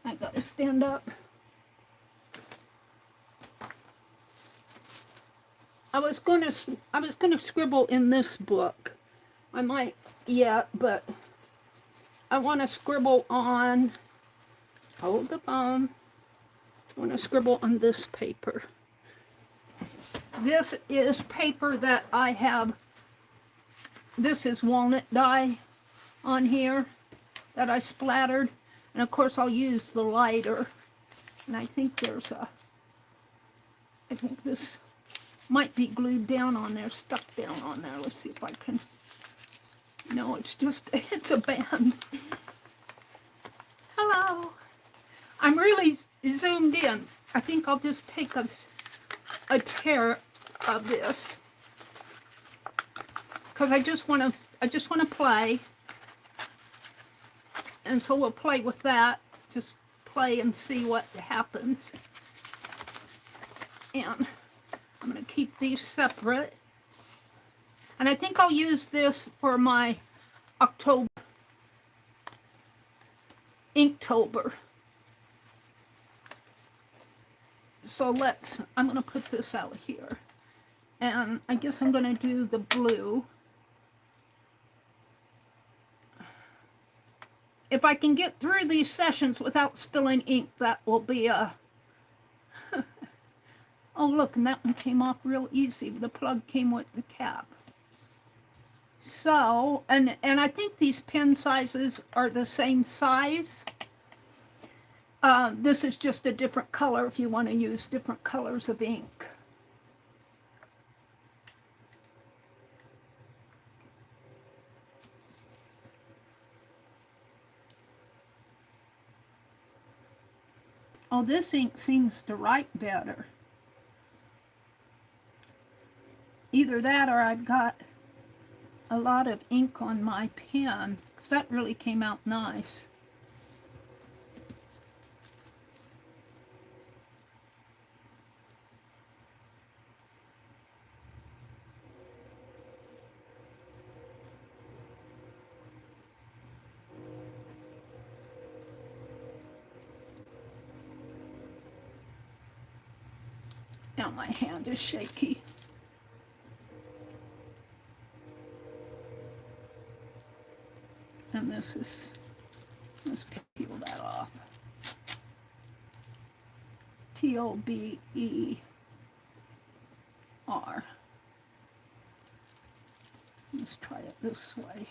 I gotta stand up. I was gonna scribble in this book. I might yet, but I want to scribble on, hold the phone, I want to scribble on this paper. This is paper that I have, this is walnut dye on here that I splattered. And of course I'll use the lighter. And I think there's a, I think this might be glued down on there, stuck down on there. Let's see if I can. No, it's just, it's a band. Hello. I'm really zoomed in. I think I'll just take a tear of this, because I just want to play. And so we'll play with that. Just play and see what happens. And I'm going to keep these separate. And I think I'll use this for my October, Inktober. So I'm going to put this out here. And I guess I'm going to do the blue. If I can get through these sessions without spilling ink, that will be a... Oh, look, and that one came off real easy. The plug came with the cap. So, and I think these pen sizes are the same size. This is just a different color if you want to use different colors of ink. Oh, this ink seems to write better. Either that or I've got a lot of ink on my pen, because that really came out nice. Now my hand is shaky. And let's peel that off. Tober. Let's try it this way.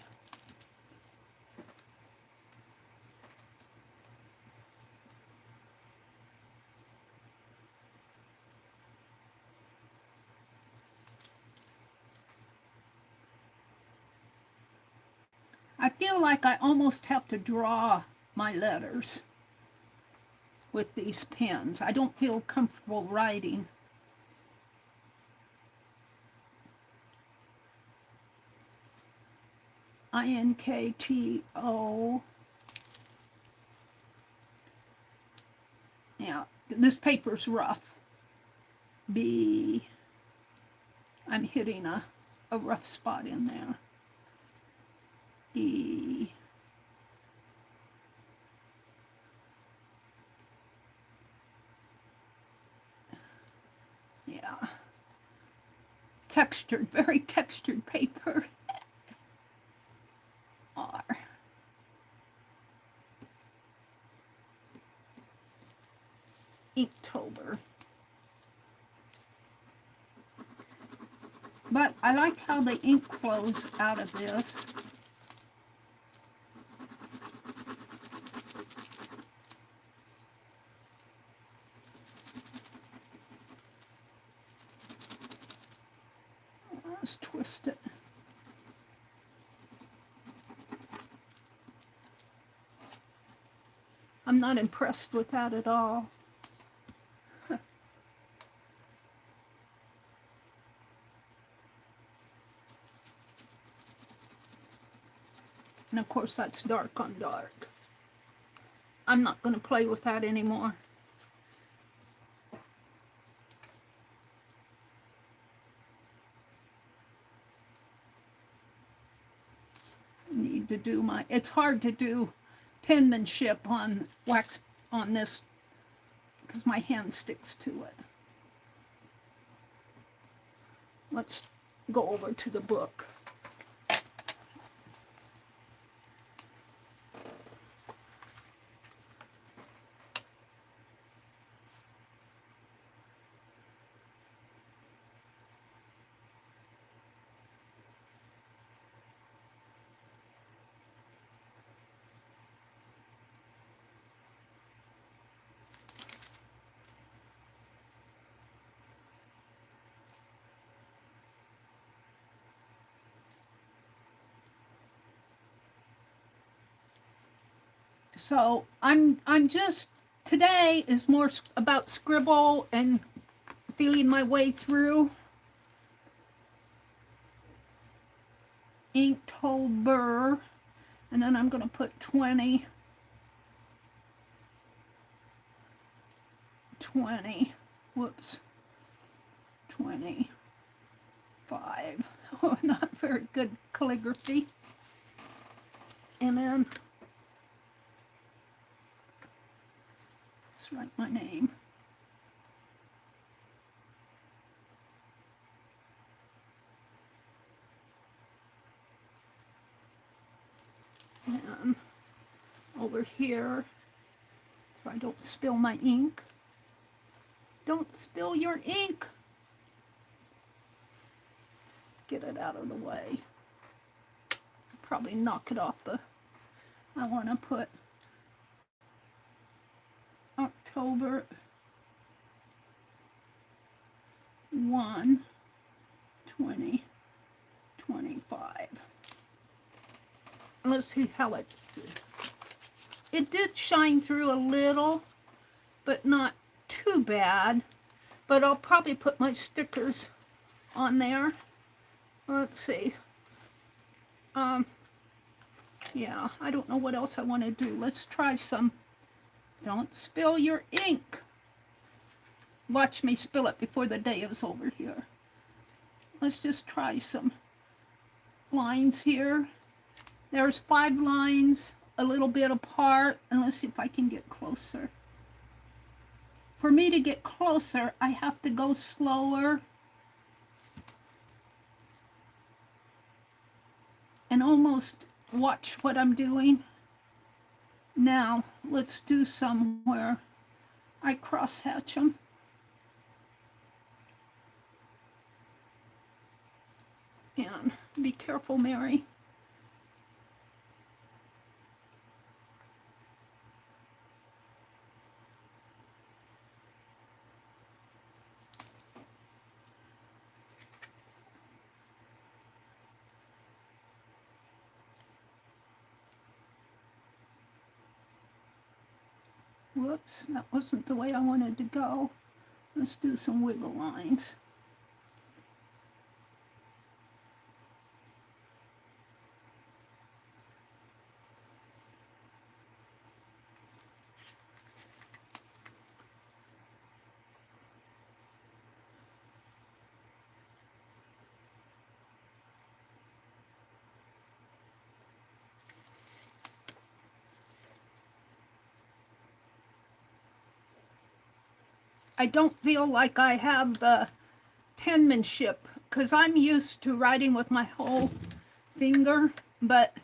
I feel like I almost have to draw my letters with these pens. I don't feel comfortable writing. INKTO. Yeah, this paper's rough. B. I'm hitting a rough spot in there. E. Yeah. Textured, very textured paper. R. Inktober. But I like how the ink flows out of this. Let's twist it. I'm not impressed with that at all. And of course that's dark on dark. I'm not going to play with that anymore. Need to do my, it's hard to do penmanship on wax on this because my hand sticks to it. Let's go over to the book. So I'm just, today is more about scribble and feeling my way through. Inktober, and then I'm going to put 20, whoops, 25. Oh, not very good calligraphy. And then let's write my name. And over here, so I don't spill my ink. Don't spill your ink. Get it out of the way. Probably knock it off the, I want to put October 1, 2025. Let's see how it did shine through a little, but not too bad. But I'll probably put my stickers on there. Let's see. Yeah, I don't know what else I want to do. Let's try some. Don't spill your ink. Watch me spill it before the day is over here. Let's just try some lines here. There's 5 lines, a little bit apart, and let's see if I can get closer. for me to get closer, I have to go slower and almost watch what I'm doing. Now, let's do some where I cross-hatch them. And be careful, Mary. Whoops, that wasn't the way I wanted to go. Let's do some wiggle lines. I don't feel like I have the penmanship because I'm used to writing with my whole finger, but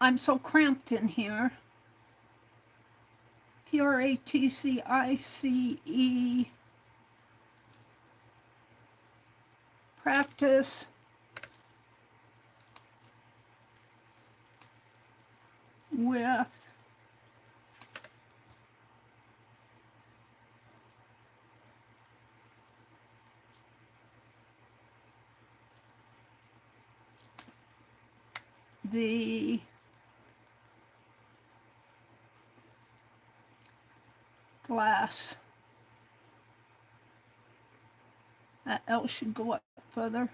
I'm so cramped in here. Practice. Practice with the glass. That L should go up further.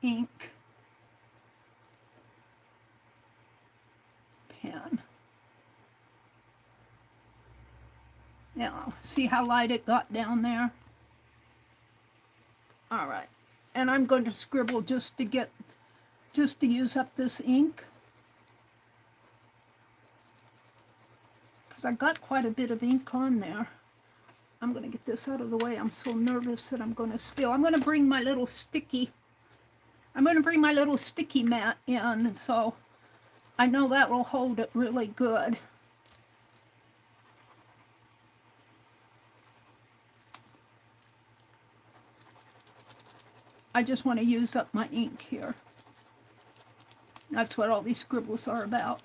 Ink. Pen. Now, see how light it got down there? All right. And I'm going to scribble just to use up this ink. Because I got quite a bit of ink on there. I'm going to get this out of the way. I'm so nervous that I'm going to spill. I'm going to bring my little sticky mat in, so I know that will hold it really good. I just want to use up my ink here. That's what all these scribbles are about.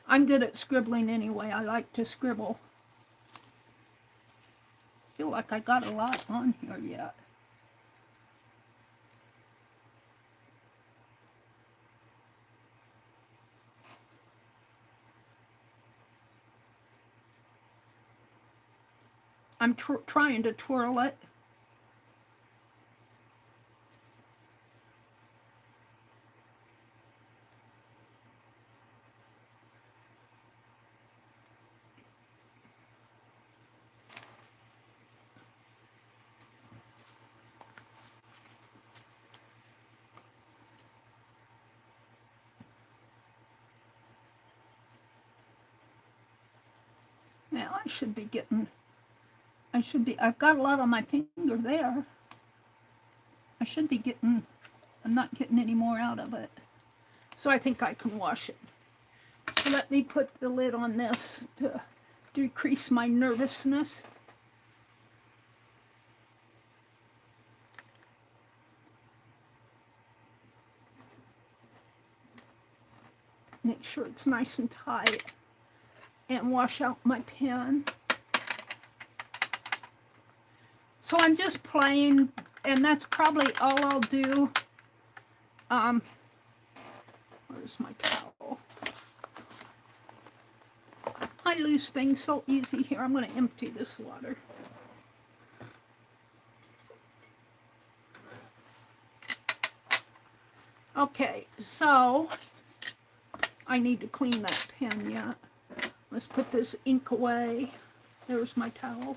I'm good at scribbling anyway. I like to scribble. I feel like I got a lot on here yet. I'm trying to twirl it. Now I've got a lot on my finger there. I'm not getting any more out of it. So I think I can wash it. So let me put the lid on this to decrease my nervousness. Make sure it's nice and tight. And wash out my pen. So I'm just playing, and that's probably all I'll do. Where's my towel? I lose things so easy here. I'm going to empty this water. Okay, so I need to clean that pen yet. Let's put this ink away. There's my towel.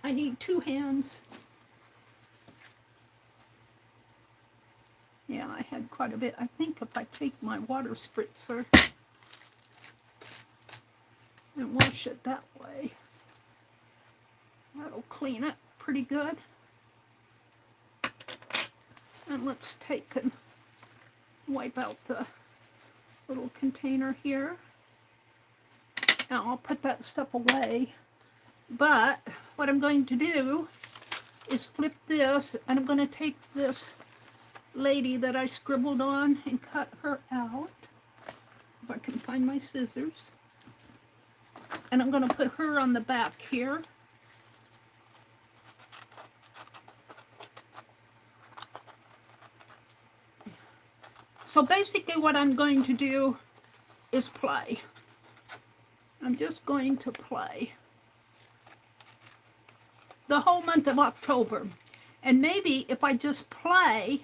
I need 2 hands. Yeah, I had quite a bit. I think if I take my water spritzer and wash it that way, that'll clean it pretty good. And let's take and wipe out the little container here. And I'll put that stuff away. But what I'm going to do is flip this, and I'm going to take this lady that I scribbled on and cut her out. If I can find my scissors. And I'm going to put her on the back here. So basically what I'm going to do is play. I'm just going to play the whole month of October. And maybe if I just play,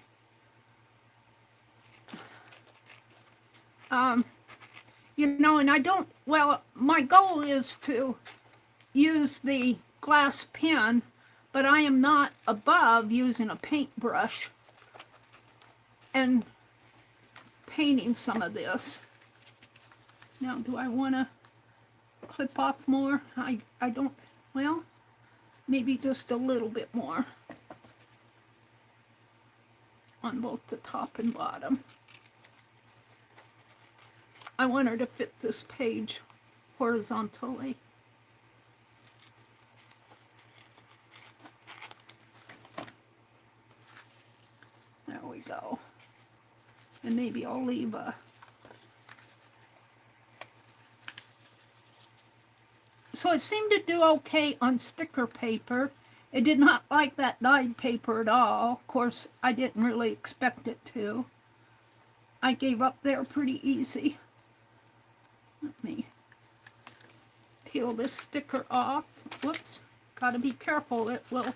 you know, and I don't, well, my goal is to use the glass pen, but I am not above using a paintbrush and painting some of this. Now, do I want to clip off more? I don't, well, maybe just a little bit more on both the top and bottom. I want her to fit this page horizontally. There we go. And maybe I'll leave a... So it seemed to do okay on sticker paper. It did not like that dyed paper at all. Of course, I didn't really expect it to. I gave up there pretty easy. Let me peel this sticker off. Whoops, gotta be careful, it will.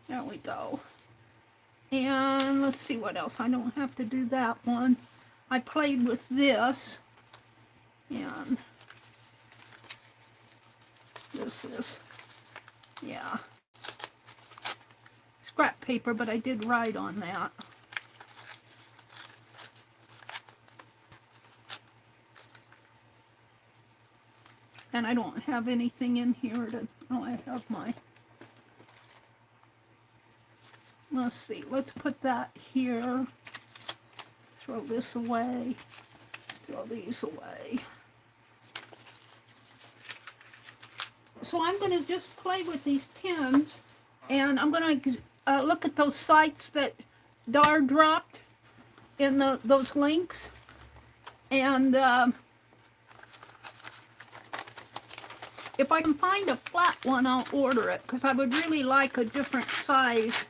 There we go. And let's see what else. I don't have to do that one. I played with this. And this is, yeah, scrap paper, but I did write on that. And I don't have anything in here to, oh, I have my, let's see, let's put that here. Throw this away. Throw these away. So I'm going to just play with these pens, and I'm going to look at those sites that Dar dropped in those links, and if I can find a flat one, I'll order it, because I would really like a different size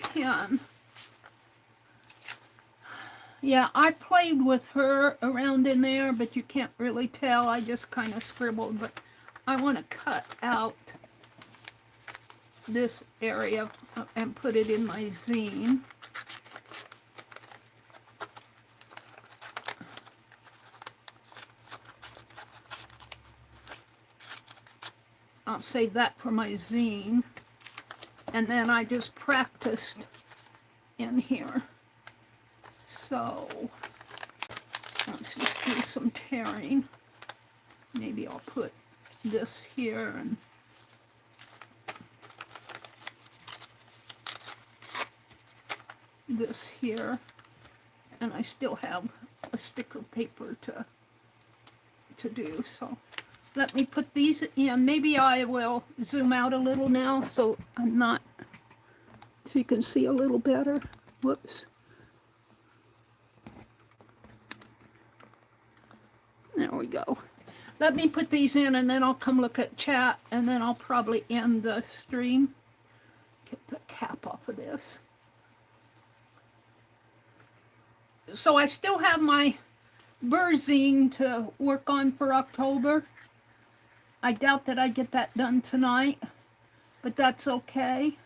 pen. Yeah, I played with her around in there, but you can't really tell. I just kind of scribbled, but I want to cut out this area and put it in my zine. I'll save that for my zine. And then I just practiced in here. So let's just do some tearing. Maybe I'll put this here and this here, and I still have a sticker paper to do. So let me put these in. Maybe I will zoom out a little now so I'm not, so you can see a little better. Whoops. There we go. Let me put these in, and then I'll come look at chat, and then I'll probably end the stream. Get the cap off of this. So I still have my Burzine to work on for October. I doubt that I get that done tonight, but that's okay.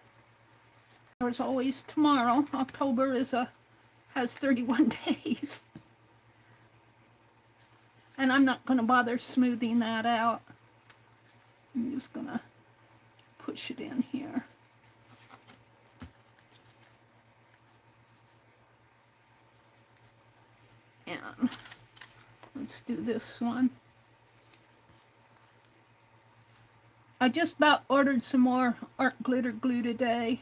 There's always tomorrow. October is a has 31 days. And I'm not going to bother smoothing that out. I'm just going to push it in here. And let's do this one. I just about ordered some more art glitter glue today.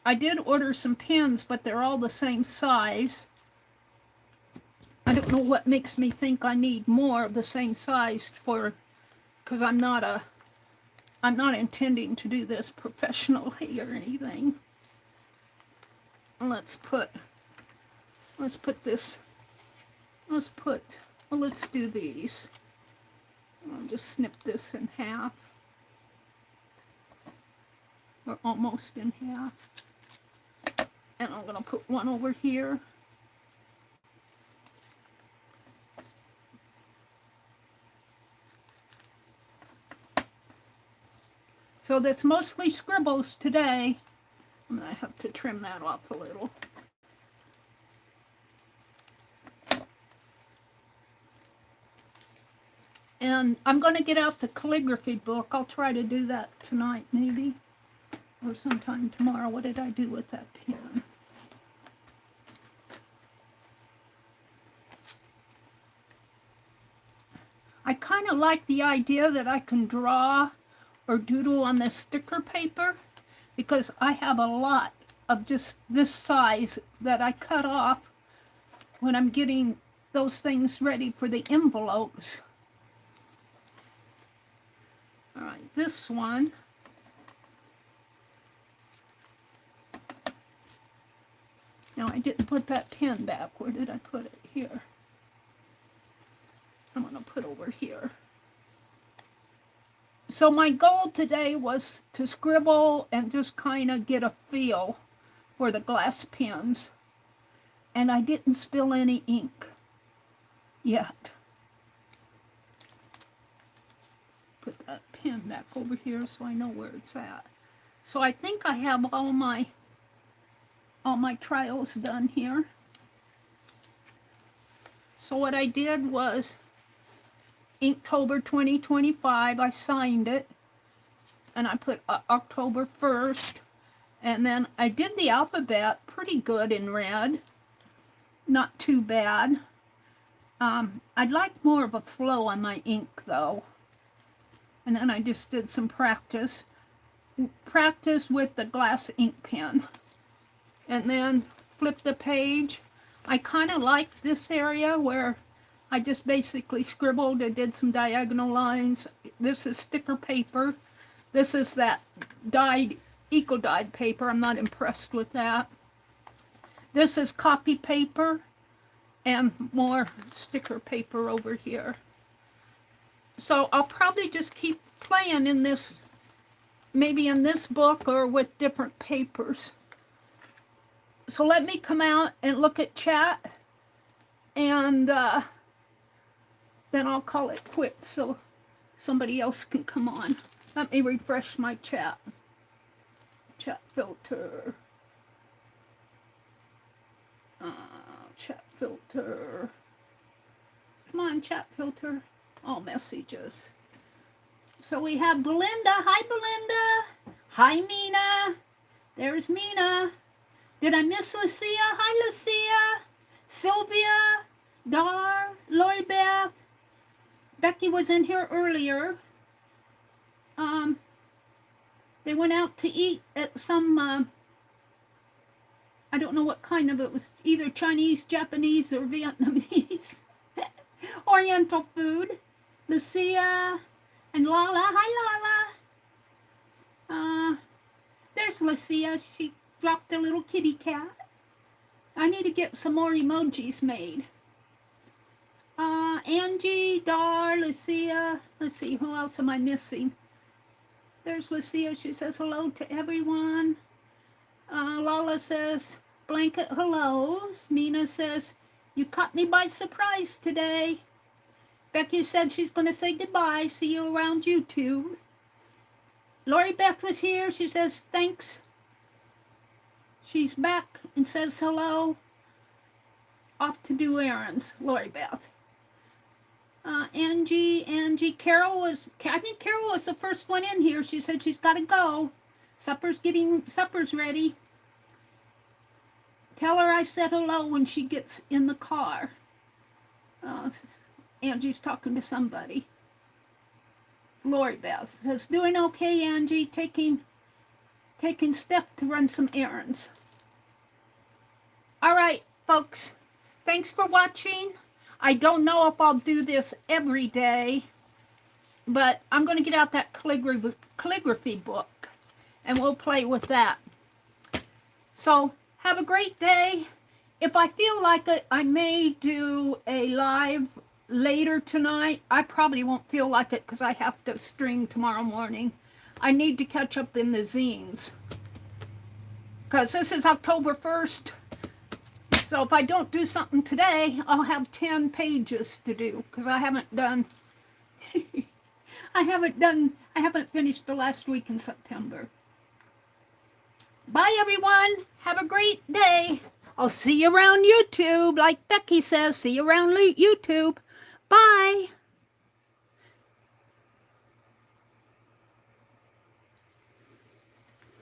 I did order some pens, but they're all the same size. I don't know what makes me think I need more of the same size for, because I'm not intending to do this professionally or anything. Let's do these. I'll just snip this in half, or almost in half. And I'm going to put one over here. So that's mostly scribbles today. I'm going to have to trim that off a little. And I'm going to get out the calligraphy book. I'll try to do that tonight maybe, or sometime tomorrow. What did I do with that pen? I kind of like the idea that I can draw or doodle on this sticker paper, because I have a lot of just this size that I cut off when I'm getting those things ready for the envelopes. All right, this one. Now I didn't put that pen back. Where did I put it? Here. I'm going to put over here. So my goal today was to scribble and just kind of get a feel for the glass pens. And I didn't spill any ink yet. Put that pen back over here so I know where it's at. So I think I have all my trials done here. So what I did was Inktober 2025, I signed it, and I put October 1st, and then I did the alphabet pretty good in red, not too bad. I'd like more of a flow on my ink though, and then I just did some practice with the glass ink pen, and then flip the page. I kind of like this area where I just basically scribbled and did some diagonal lines. This is sticker paper. This is that dyed, eco-dyed paper. I'm not impressed with that. This is copy paper and more sticker paper over here. So I'll probably just keep playing in this, maybe in this book or with different papers. So let me come out and look at chat, and then I'll call it quits so somebody else can come on. Let me refresh my chat. Chat filter. Chat filter. Come on, chat filter. All messages. So we have Belinda. Hi, Belinda. Hi, Mina. There's Mina. Did I miss Lucia? Hi, Lucia. Sylvia. Dar. Lori Beth. Becky was in here earlier. They went out to eat at some, I don't know what kind of, it was either Chinese, Japanese, or Vietnamese. Oriental food. Lucia and Lala. Hi, Lala. There's Lucia. She dropped a little kitty cat. I need to get some more emojis made. Angie, Dar, Lucia. Let's see, who else am I missing? There's Lucia. She says hello to everyone. Lala says blanket hellos. Mina says, you caught me by surprise today. Becky said she's going to say goodbye. See you around YouTube. Lori Beth was here. She says thanks She's back and says hello. Off to do errands. Lori Beth. Angie, Carol was, I think Carol was the first one in here. She said she's got to go. Supper's ready. Tell her I said hello when she gets in the car. Angie's talking to somebody. Lori Beth says, doing okay, Angie, taking Steph to run some errands. All right, folks, thanks for watching. I don't know if I'll do this every day, but I'm going to get out that calligraphy book, and we'll play with that. So have a great day. If I feel like it, I may do a live later tonight. I probably won't feel like it because I have to string tomorrow morning. I need to catch up in the zines because this is October 1st. So if I don't do something today, I'll have 10 pages to do because I haven't done, I haven't finished the last week in September. Bye, everyone. Have a great day. I'll see you around YouTube. Like Becky says, see you around YouTube. Bye.